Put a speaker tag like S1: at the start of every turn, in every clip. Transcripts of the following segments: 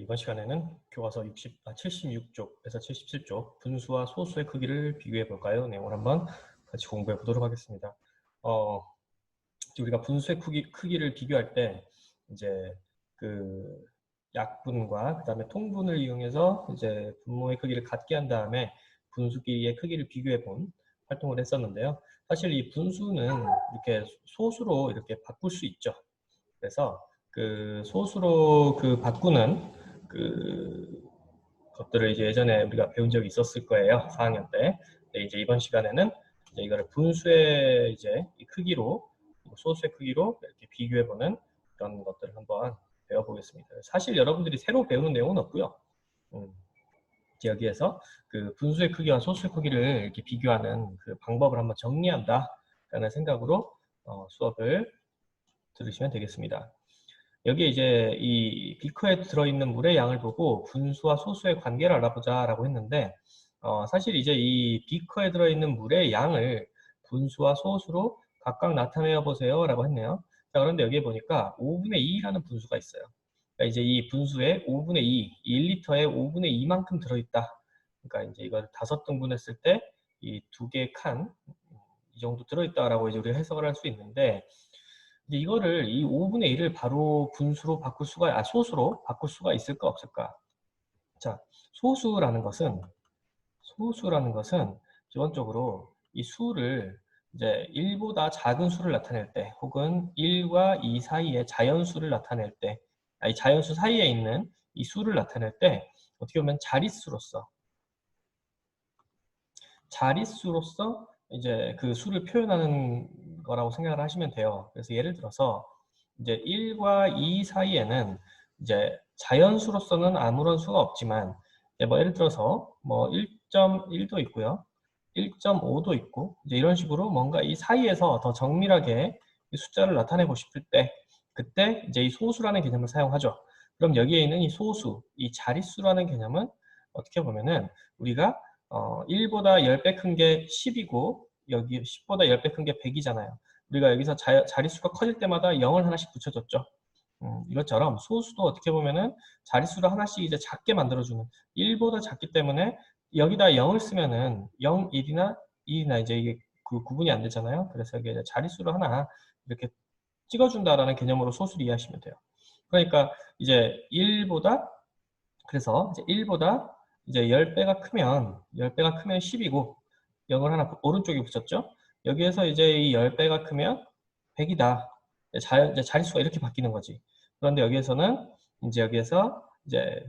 S1: 이번 시간에는 교과서 76쪽에서 77쪽 분수와 소수의 크기를 비교해 볼까요? 내용을 한번 같이 공부해 보도록 하겠습니다. 우리가 분수의 크기를 비교할 때 이제 그 약분과 그다음에 통분을 이용해서 이제 분모의 크기를 같게 한 다음에 분수끼리의 크기를 비교해 본 활동을 했었는데요. 사실 이 분수는 이렇게 소수로 이렇게 바꿀 수 있죠. 그래서 그 소수로 바꾸는 것들을 이제 예전에 우리가 배운 적이 있었을 거예요. 4학년 때. 근데 이제 이번 시간에는 이제 이거를 분수의 이제 이 크기로, 소수의 크기로 이렇게 비교해보는 그런 것들을 한번 배워보겠습니다. 사실 여러분들이 새로 배우는 내용은 없고요. 여기에서 그 분수의 크기와 소수의 크기를 이렇게 비교하는 그 방법을 한번 정리한다라는 생각으로 수업을 들으시면 되겠습니다. 여기에 이제 이 비커에 들어있는 물의 양을 보고 분수와 소수의 관계를 알아보자라고 했는데 사실 이제 이 비커에 들어있는 물의 양을 분수와 소수로 각각 나타내어 보세요 라고 했네요. 자, 그런데 여기에 보니까 5분의 2라는 분수가 있어요. 그러니까 이제 이 분수의 5분의 2, 1리터에 5분의 2만큼 들어있다. 그러니까 이제 이걸 5등분 했을 때 이 2개의 칸, 이 정도 들어있다라고 이제 우리가 해석을 할 수 있는데, 이제 이거를 이 5분의 1을 바로 분수로 바꿀 수가, 소수로 바꿀 수가 있을까 없을까? 자, 소수라는 것은 기본적으로 이 수를 이제 1보다 작은 수를 나타낼 때, 혹은 1과 2 사이의 자연수를 나타낼 때, 이 자연수 사이에 있는 이 수를 나타낼 때 어떻게 보면 자릿수로서 이제 그 수를 표현하는 거라고 생각을 하시면 돼요. 그래서 예를 들어서 이제 1과 2 사이에는 이제 자연수로서는 아무런 수가 없지만, 뭐 예를 들어서 뭐 1.1도 있고요, 1.5도 있고, 이제 이런 식으로 뭔가 이 사이에서 더 정밀하게 이 숫자를 나타내고 싶을 때, 그때 이제 이 소수라는 개념을 사용하죠. 그럼 여기에 있는 이 소수, 이 자릿수라는 개념은 어떻게 보면은 우리가 1보다 10배 큰 게 10이고 여기 10보다 10배 큰 게 100이잖아요. 우리가 여기서 자릿수가 커질 때마다 0을 하나씩 붙여줬죠. 이것처럼 소수도 어떻게 보면은 자릿수를 하나씩 이제 작게 만들어주는, 1보다 작기 때문에 여기다 0을 쓰면은 0, 1이나 2나 이제 이게 그 구분이 안 되잖아요. 그래서 여기 이제 자릿수를 하나 이렇게 찍어준다라는 개념으로 소수를 이해하시면 돼요. 그러니까 이제 1보다, 그래서 이제 1보다 이제 10배가 크면 10이고 0을 하나 오른쪽에 붙였죠. 여기에서 이제 이 10배가 크면 100이다. 이제 자릿수가 이렇게 바뀌는 거지. 그런데 여기에서는 이제 여기에서 이제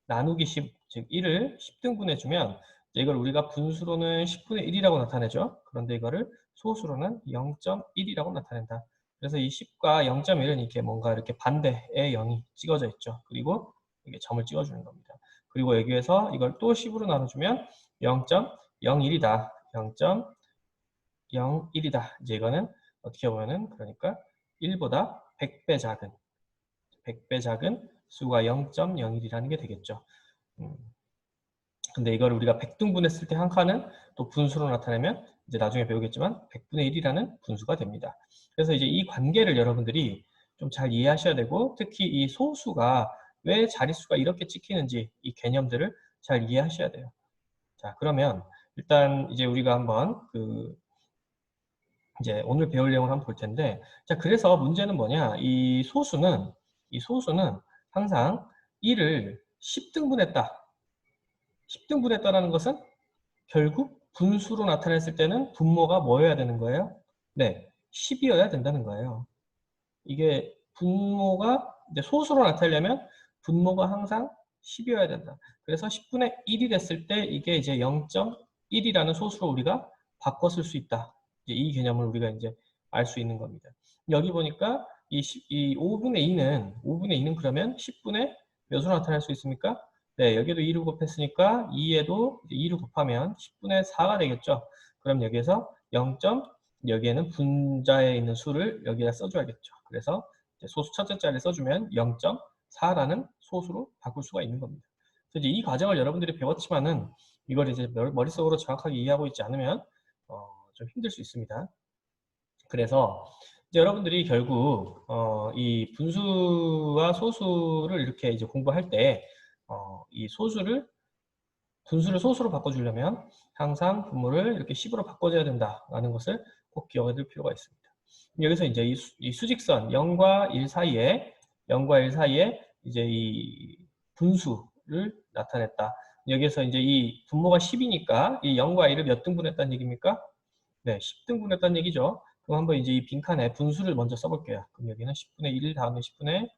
S1: 나누기 10, 즉 1을 10등분해 주면 이걸 우리가 분수로는 10분의 1이라고 나타내죠. 그런데 이거를 소수로는 0.1이라고 나타낸다. 그래서 이 10과 0.1은 이렇게 뭔가 이렇게 반대의 0이 찍어져 있죠. 그리고 이게 점을 찍어주는 겁니다. 그리고 여기에서 이걸 또 10으로 나눠주면 0.01이다. 0.01이다. 이제 이거는 어떻게 보면은 그러니까 1보다 100배 작은 수가 0.01이라는 게 되겠죠. 근데 이걸 우리가 100등분했을 때 한 칸은 또 분수로 나타내면 이제 나중에 배우겠지만 100분의 1이라는 분수가 됩니다. 그래서 이제 이 관계를 여러분들이 좀 잘 이해하셔야 되고, 특히 이 소수가 왜 자릿수가 이렇게 찍히는지 이 개념들을 잘 이해하셔야 돼요. 자, 그러면 일단 이제 우리가 한번 이제 오늘 배울 내용을 한번 볼 텐데, 자, 그래서 문제는 뭐냐? 이 소수는 항상 1을 10등분했다. 10등분했다라는 것은 결국 분수로 나타냈을 때는 분모가 뭐여야 되는 거예요? 네, 10이어야 된다는 거예요. 이게 분모가 이제 소수로 나타내려면 분모가 항상 10이어야 된다. 그래서 10분의 1이 됐을 때 이게 이제 0.1이라는 소수로 우리가 바꿔 쓸 수 있다. 이제 이 개념을 우리가 이제 알 수 있는 겁니다. 여기 보니까 이 5분의 2는 그러면 10분의 몇으로 나타낼 수 있습니까? 네, 여기도 2를 곱했으니까 2에도 2를 곱하면 10분의 4가 되겠죠. 그럼 여기에서 0. 여기에는 분자에 있는 수를 여기다 써줘야겠죠. 그래서 소수 첫째 자리에 써주면 0.4라는 소수로 바꿀 수가 있는 겁니다. 그래서 이제 이 과정을 여러분들이 배웠지만은 이걸 이제 머릿속으로 정확하게 이해하고 있지 않으면 좀 힘들 수 있습니다. 그래서 이제 여러분들이 결국 이 분수와 소수를 이렇게 이제 공부할 때 이 분수를 소수로 바꿔주려면 항상 분모를 이렇게 10으로 바꿔줘야 된다라는 것을 꼭 기억해 둘 필요가 있습니다. 여기서 이제 이 수직선 0과 1 사이에 이제 이 분수를 나타냈다. 여기서 이제 이 분모가 10이니까 이 0과 1을 몇 등분했다는 얘기입니까? 네, 10등분했다는 얘기죠. 그럼 한번 이제 이 빈칸에 분수를 먼저 써볼게요. 그럼 여기는 10분의 1 다음에 10분의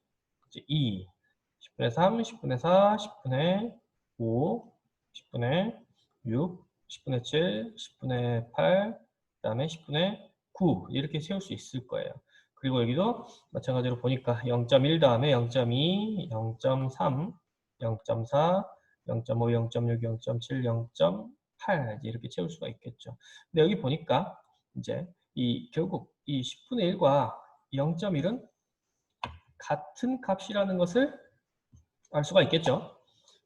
S1: 2, 10분의 3, 10분의 4, 10분의 5, 10분의 6, 10분의 7, 10분의 8, 그 다음에 10분의 9 이렇게 세울 수 있을 거예요. 그리고 여기도 마찬가지로 보니까 0.1 다음에 0.2, 0.3, 0.4, 0.5, 0.6, 0.7, 0.8 이렇게 채울 수가 있겠죠. 근데 여기 보니까 이제 결국 이 10분의 1과 0.1은 같은 값이라는 것을 알 수가 있겠죠.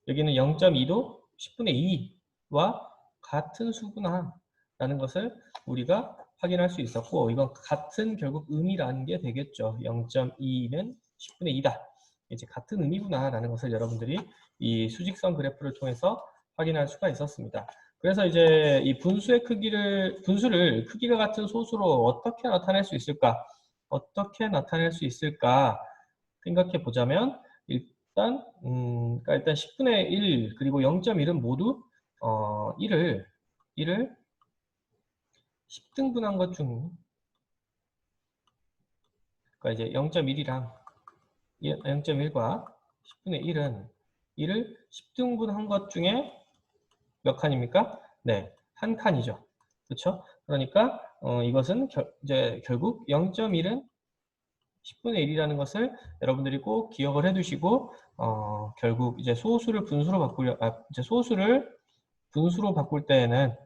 S1: 여기는 0.2도 10분의 2와 같은 수구나 라는 것을 우리가 확인할 수 있었고, 이건 같은 결국 의미라는 게 되겠죠. 0.2는 10분의 2다. 이제 같은 의미구나 라는 것을 여러분들이 이 수직선 그래프를 통해서 확인할 수가 있었습니다. 그래서 이제 이 분수를 크기가 같은 소수로 어떻게 나타낼 수 있을까? 생각해 보자면 일단 10분의 1 그리고 0.1은 모두 1을 10등분한 것 중, 그러니까 이제 0.1이랑 0.1과 10분의 1은 1을 10등분한 것 중에 몇 칸입니까? 네, 한 칸이죠. 그렇죠? 그러니까 이것은 이제 결국 0.1은 10분의 1이라는 것을 여러분들이 꼭 기억을 해두시고 결국 이제 소수를 분수로 바꿀 때에는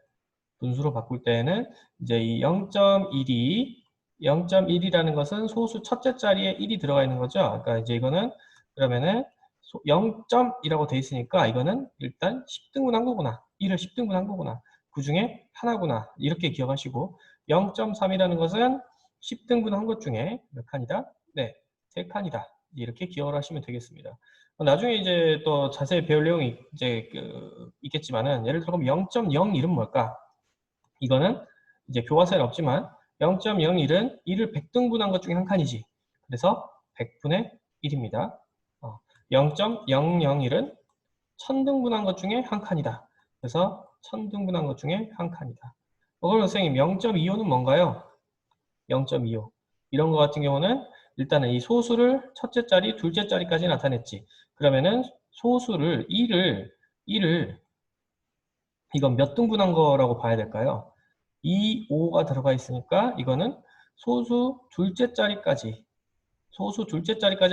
S1: 이제 이 0.1이라는 것은 소수 첫째 자리에 1이 들어가 있는 거죠. 그러니까 이제 이거는 그러면은 0점이라고 돼 있으니까 이거는 일단 10등분한 거구나. 1을 10등분한 거구나. 그 중에 하나구나. 이렇게 기억하시고 0.3이라는 것은 10등분한 것 중에 몇 칸이다? 네, 3칸이다. 이렇게 기억을 하시면 되겠습니다. 나중에 이제 또 자세히 배울 내용이 이제 있겠지만은 예를 들어 그럼 0.01은 뭘까? 이거는 이제 교과서에는 없지만 0.01은 1을 100등분한 것 중에 한 칸이지. 그래서 100분의 1입니다. 0.001은 1000등분한 것 중에 한 칸이다. 그래서 1000등분한 것 중에 한 칸이다. 그럼 선생님 0.25는 뭔가요? 0.25. 이런 것 같은 경우는 일단은 이 소수를 첫째 자리, 둘째 자리까지 나타냈지. 그러면은 소수를 1을 이건 몇 등분한 거라고 봐야 될까요? 2, 5가 들어가 있으니까 이거는 소수 둘째 자리까지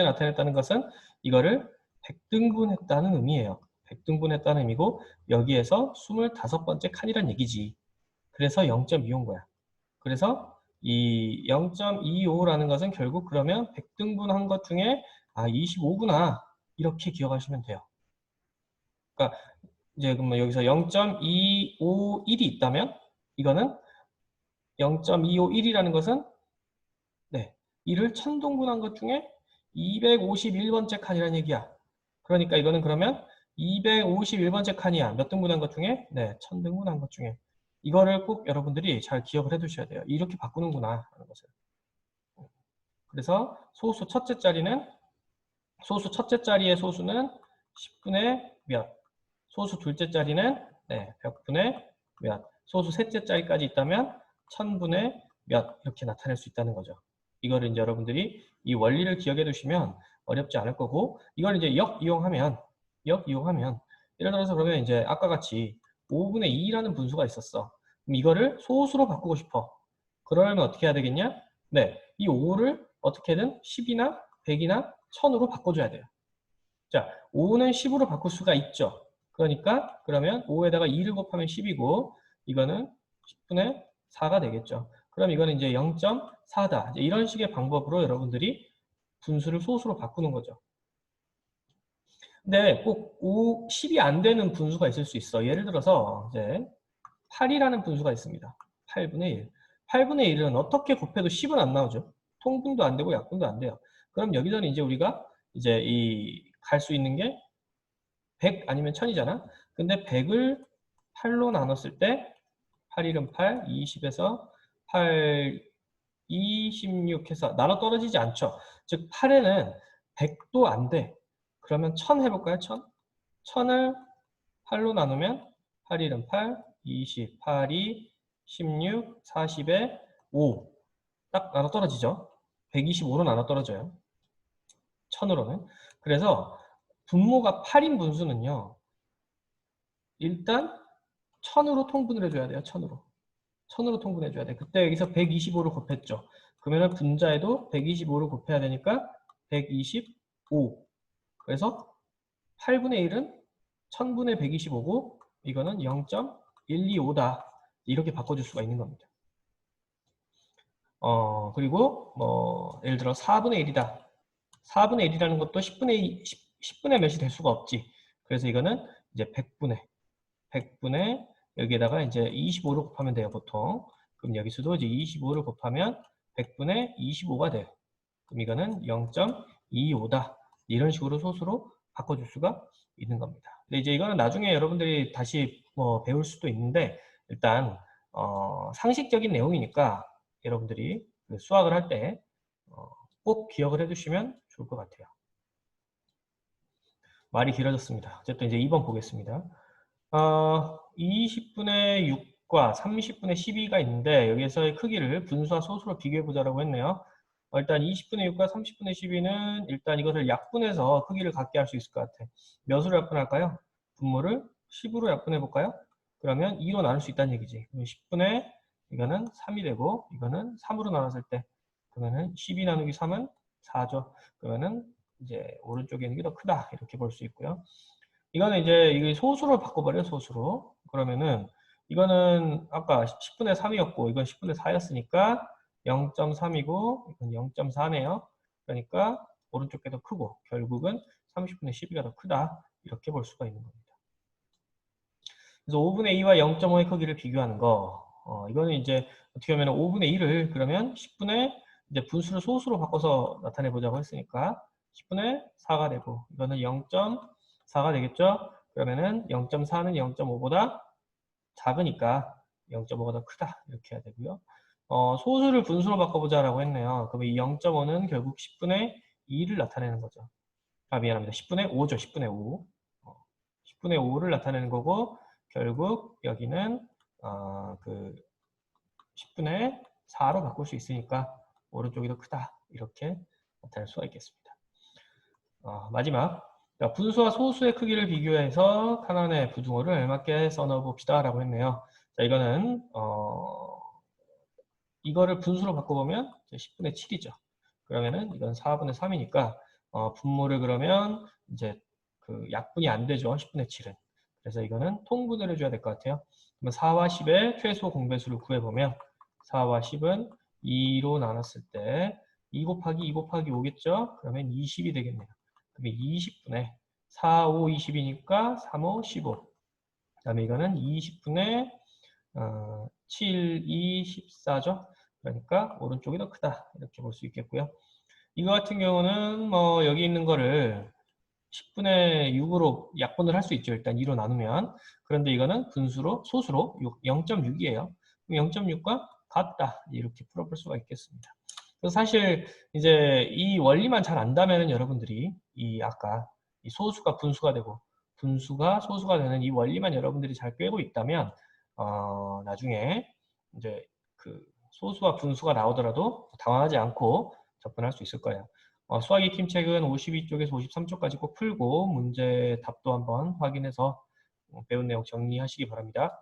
S1: 나타냈다는 것은 이거를 100등분했다는 의미예요. 100등분했다는 의미고 여기에서 25번째 칸이란 얘기지. 그래서 0.25인 거야. 그래서 이 0.25라는 것은 결국 그러면 100등분한 것 중에 25구나 이렇게 기억하시면 돼요. 그러니까 이제 그러면 여기서 0.251이 있다면 이거는 0.251이라는 것은 네, 이를 천등분한 것 중에 251번째 칸이라는 얘기야. 그러니까 이거는 그러면 251번째 칸이야. 몇 등분한 것 중에? 네, 천등분한 것 중에. 이거를 꼭 여러분들이 잘 기억을 해 두셔야 돼요. 이렇게 바꾸는구나 하는 것을. 그래서 소수 첫째 자리의 소수는 10분의 몇, 소수 둘째 자리는 네, 100분의 몇, 소수 셋째 자리까지 있다면 1000분의 몇 이렇게 나타낼 수 있다는 거죠. 이거를 이제 여러분들이 이 원리를 기억해 두시면 어렵지 않을 거고, 이걸 이제 역 이용하면 예를 들어서 그러면 이제 아까 같이 5분의 2라는 분수가 있었어. 그럼 이거를 소수로 바꾸고 싶어. 그러려면 어떻게 해야 되겠냐? 네, 이 5를 어떻게든 10이나 100이나 1000으로 바꿔줘야 돼요. 자, 5는 10으로 바꿀 수가 있죠. 그러니까 그러면 5에다가 2를 곱하면 10이고 이거는 10분의 4가 되겠죠. 그럼 이거는 이제 0.4다. 이런 식의 방법으로 여러분들이 분수를 소수로 바꾸는 거죠. 근데 꼭 10이 안 되는 분수가 있을 수 있어. 예를 들어서 이제 8이라는 분수가 있습니다. 8분의 1. 8분의 1은 어떻게 곱해도 10은 안 나오죠. 통분도 안 되고 약분도 안 돼요. 그럼 여기서는 이제 우리가 이제 이 갈 수 있는 게 100 아니면 1000이잖아. 근데 100을 8로 나눴을 때 8, 1은 8, 20에서 8, 26 해서 나눠 떨어지지 않죠. 즉 8에는 100도 안 돼. 그러면 1000 해볼까요? 1000? 1000을 8로 나누면 8, 1은 8, 20, 8, 2, 16, 40에 5. 딱 나눠 떨어지죠. 125로 나눠 떨어져요. 1000으로는. 그래서 분모가 8인 분수는요. 일단 1000으로 통분을 해줘야 돼요. 1000으로. 1000으로 통분해줘야 돼. 그때 여기서 125를 곱했죠. 그러면 분자에도 125를 곱해야 되니까 125. 그래서 8분의 1은 1000분의 125고 이거는 0.125다. 이렇게 바꿔줄 수가 있는 겁니다. 그리고 뭐 예를 들어 4분의 1이다. 4분의 1이라는 것도 10분의 몇이 될 수가 없지. 그래서 이거는 이제 100분의 여기에다가 이제 25를 곱하면 돼요, 보통. 그럼 여기서도 이제 25를 곱하면 100분의 25가 돼요. 그럼 이거는 0.25다. 이런 식으로 소수로 바꿔줄 수가 있는 겁니다. 근데 이제 이거는 나중에 여러분들이 다시 뭐 배울 수도 있는데 일단 상식적인 내용이니까 여러분들이 그 수학을 할 때 꼭 기억을 해두시면 좋을 것 같아요. 말이 길어졌습니다. 어쨌든 이제 2번 보겠습니다. 20분의 6과 30분의 12가 있는데 여기에서의 크기를 분수와 소수로 비교해보자라고 했네요. 일단 20분의 6과 30분의 12는 일단 이것을 약분해서 크기를 같게 할 수 있을 것 같아. 몇으로 약분할까요? 분모를 10으로 약분해볼까요? 그러면 2로 나눌 수 있다는 얘기지. 10분의 이거는 3이 되고 이거는 3으로 나눴을 때 그러면은 12 나누기 3은 4죠. 그러면은 이제 오른쪽에 있는 게 더 크다 이렇게 볼 수 있고요. 이거는 이제 이게 소수로 바꿔버려요, 소수로. 그러면은 이거는 아까 10분의 3이었고 이건 10분의 4였으니까 0.3이고 이건 0.4네요. 그러니까 오른쪽 게 더 크고 결국은 30분의 12가 더 크다. 이렇게 볼 수가 있는 겁니다. 그래서 5분의 2와 0.5의 크기를 비교하는 거. 이거는 이제 어떻게 하면 5분의 2를 그러면 10분의 이제 분수를 소수로 바꿔서 나타내 보자고 했으니까 10분의 4가 되고 이거는 0.4가 되겠죠? 그러면은 0.4는 0.5보다 작으니까 0.5가 더 크다. 이렇게 해야 되고요. 소수를 분수로 바꿔보자라고 했네요. 그럼 이 0.5는 결국 10분의 2를 나타내는 거죠. 미안합니다. 10분의 5죠. 10분의 5. 10분의 5를 나타내는 거고 결국 여기는 그 10분의 4로 바꿀 수 있으니까 오른쪽이 더 크다. 이렇게 나타낼 수가 있겠습니다. 마지막 그러니까 분수와 소수의 크기를 비교해서 하나의 부등호를 알맞게 써넣어 봅시다 라고 했네요. 자, 이거는 이거를 분수로 바꿔보면 10분의 7이죠. 그러면은 이건 4분의 3이니까 분모를 그러면 이제 그 약분이 안 되죠. 10분의 7은. 그래서 이거는 통분을 해줘야 될 것 같아요. 그러면 4와 10의 최소 공배수를 구해보면 4와 10은 2로 나눴을 때 2 곱하기 2 곱하기 5겠죠? 그러면 20이 되겠네요. 그러면 20분의 4, 5, 20이니까 3, 5, 15. 그 다음에 이거는 20분의 7, 2, 14죠? 그러니까 오른쪽이 더 크다. 이렇게 볼 수 있겠고요. 이거 같은 경우는 뭐 여기 있는 거를 10분의 6으로 약분을 할 수 있죠. 일단 2로 나누면. 그런데 이거는 분수로, 소수로 0.6이에요. 0.6과 같다. 이렇게 풀어볼 수가 있겠습니다. 그래서 사실 이제 이 원리만 잘 안다면 여러분들이 이 아까 이 소수가 분수가 되고 분수가 소수가 되는 이 원리만 여러분들이 잘 꿰고 있다면 나중에 이제 그 소수와 분수가 나오더라도 당황하지 않고 접근할 수 있을 거예요. 수학 익힘 책은 52쪽에서 53쪽까지 꼭 풀고 문제 답도 한번 확인해서 배운 내용 정리하시기 바랍니다.